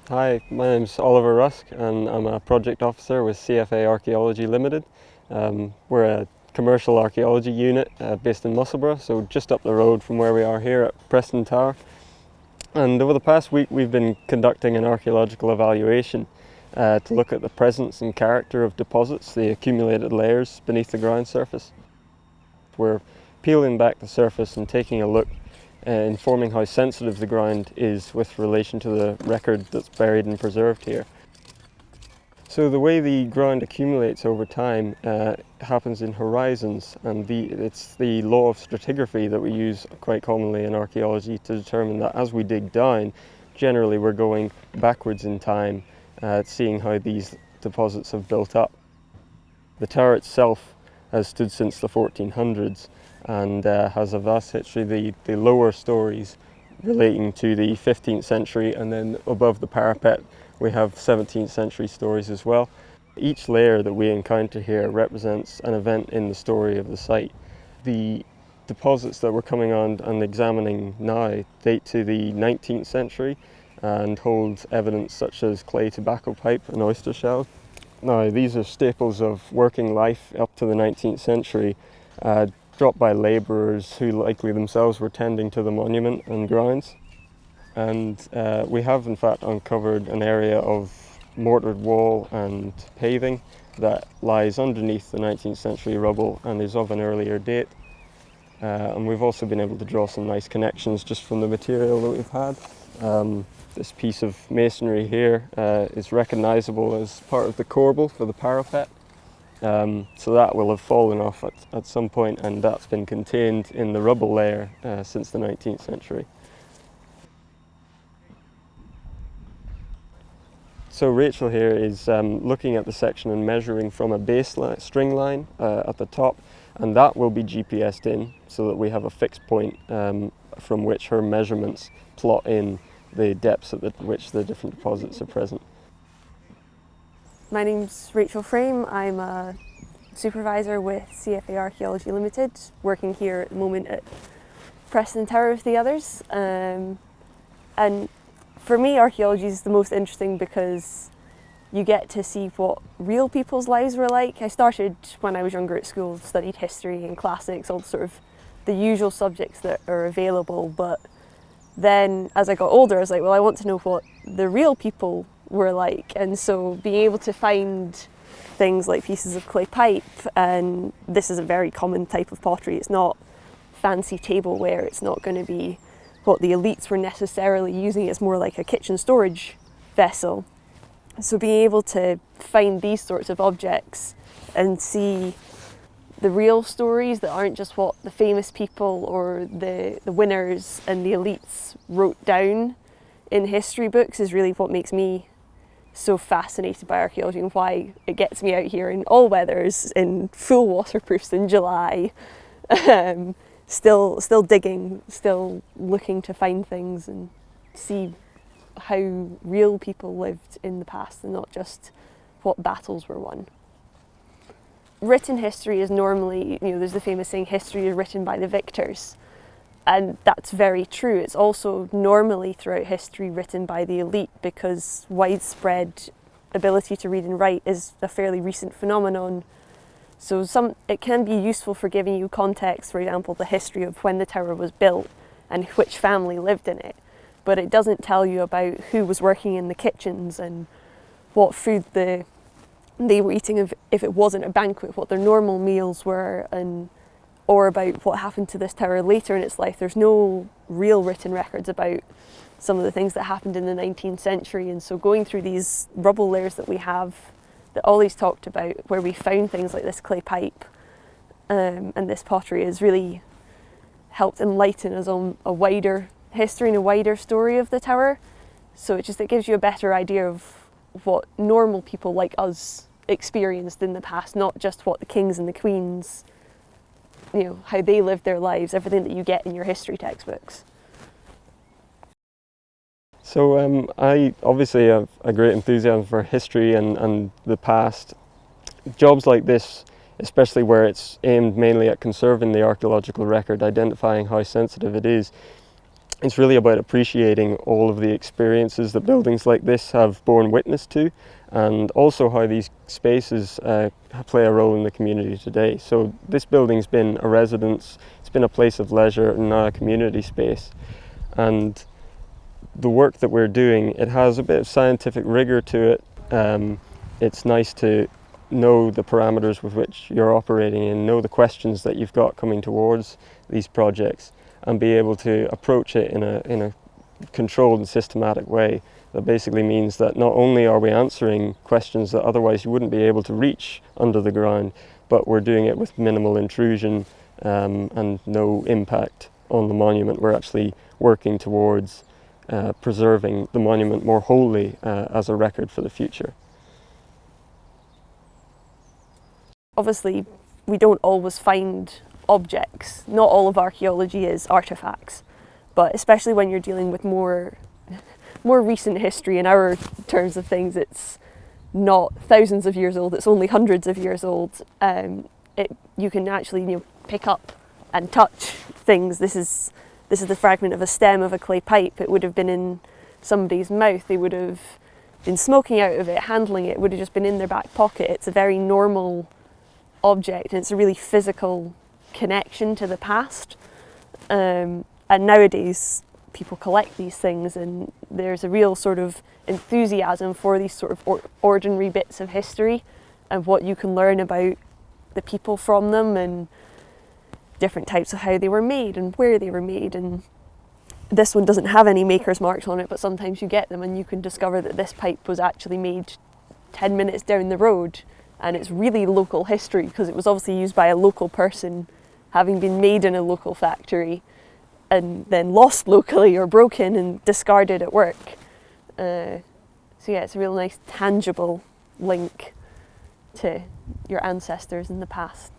Hi, my name's Oliver Rusk and I'm a project officer with CFA Archaeology Limited. We're a commercial archaeology unit based in Musselburgh, so just up the road from where we are here at Preston Tower. And over the past week we've been conducting an archaeological evaluation to look at the presence and character of deposits, the accumulated layers beneath the ground surface. We're peeling back the surface and taking a look, informing how sensitive the ground is with relation to the record that's buried and preserved here. So the way the ground accumulates over time happens in horizons, and it's the law of stratigraphy that we use quite commonly in archaeology to determine that as we dig down, generally we're going backwards in time, seeing how these deposits have built up. The tower itself has stood since the 1400s and has a vast history. The lower stories relating to the 15th century, and then above the parapet we have 17th century stories as well. Each layer that we encounter here represents an event in the story of the site. The deposits that we're coming on and examining now date to the 19th century and hold evidence such as clay tobacco pipe and oyster shell. Now, these are staples of working life up to the 19th century, dropped by labourers who likely themselves were tending to the monument and grounds. And we have in fact uncovered an area of mortared wall and paving that lies underneath the 19th century rubble and is of an earlier date. And we've also been able to draw some nice connections just from the material that we've had. This piece of masonry here is recognisable as part of the corbel for the parapet. So that will have fallen off at some point, and that's been contained in the rubble layer since the 19th century. So Rachel here is looking at the section and measuring from a base string line at the top, and that will be GPSed in so that we have a fixed point from which her measurements plot in the depths at which the different deposits are present. My name's Rachel Frame. I'm a supervisor with CFA Archaeology Limited, working here at the moment at Preston Tower with the others. And for me, archaeology is the most interesting because you get to see what real people's lives were like. I started when I was younger at school, studied history and classics, all sort of the usual subjects that are available, but then as I got older I was like, well, I want to know what the real people were like, and so being able to find things like pieces of clay pipe, and this is a very common type of pottery, it's not fancy tableware, it's not going to be what the elites were necessarily using, it's more like a kitchen storage vessel. So being able to find these sorts of objects and see the real stories that aren't just what the famous people or the winners and the elites wrote down in history books is really what makes me so fascinated by archaeology, and why it gets me out here in all weathers, in full waterproofs in July, still digging, still looking to find things and see how real people lived in the past and not just what battles were won. Written history is normally, there's the famous saying, history is written by the victors. And that's very true. It's also normally throughout history written by the elite, because widespread ability to read and write is a fairly recent phenomenon. So it can be useful for giving you context, for example, the history of when the tower was built and which family lived in it. But it doesn't tell you about who was working in the kitchens and what food they were eating if it wasn't a banquet, what their normal meals were, or about what happened to this tower later in its life. There's no real written records about some of the things that happened in the 19th century, and so going through these rubble layers that we have, that Ollie's talked about, where we found things like this clay pipe and this pottery, has really helped enlighten us on a wider history and a wider story of the tower. So it gives you a better idea of what normal people like us experienced in the past, not just what the kings and the queens, how they lived their lives, everything that you get in your history textbooks. So I obviously have a great enthusiasm for history and the past. Jobs like this, especially where it's aimed mainly at conserving the archaeological record, identifying how sensitive it is, it's really about appreciating all of the experiences that buildings like this have borne witness to, and also how these spaces play a role in the community today. So this building's been a residence, it's been a place of leisure, and now a community space. And the work that we're doing, it has a bit of scientific rigour to it. It's nice to know the parameters with which you're operating in, know the questions that you've got coming towards these projects, and be able to approach it in a controlled and systematic way. That basically means that not only are we answering questions that otherwise you wouldn't be able to reach under the ground, but we're doing it with minimal intrusion and no impact on the monument. We're actually working towards preserving the monument more wholly as a record for the future. Obviously, we don't always find objects. Not all of archaeology is artefacts, but especially when you're dealing with more recent history, in our terms of things, it's not thousands of years old, it's only hundreds of years old. You can actually pick up and touch things. This is the fragment of a stem of a clay pipe. It would have been in somebody's mouth. They would have been smoking out of it, handling it. It would have just been in their back pocket. It's a very normal object, and it's a really physical connection to the past. And nowadays people collect these things, and there's a real sort of enthusiasm for these sort of ordinary bits of history and what you can learn about the people from them and different types of how they were made and where they were made. And this one doesn't have any maker's marks on it, but sometimes you get them and you can discover that this pipe was actually made 10 minutes down the road, and it's really local history because it was obviously used by a local person, having been made in a local factory and then lost locally or broken and discarded at work. So yeah, it's a real nice tangible link to your ancestors in the past.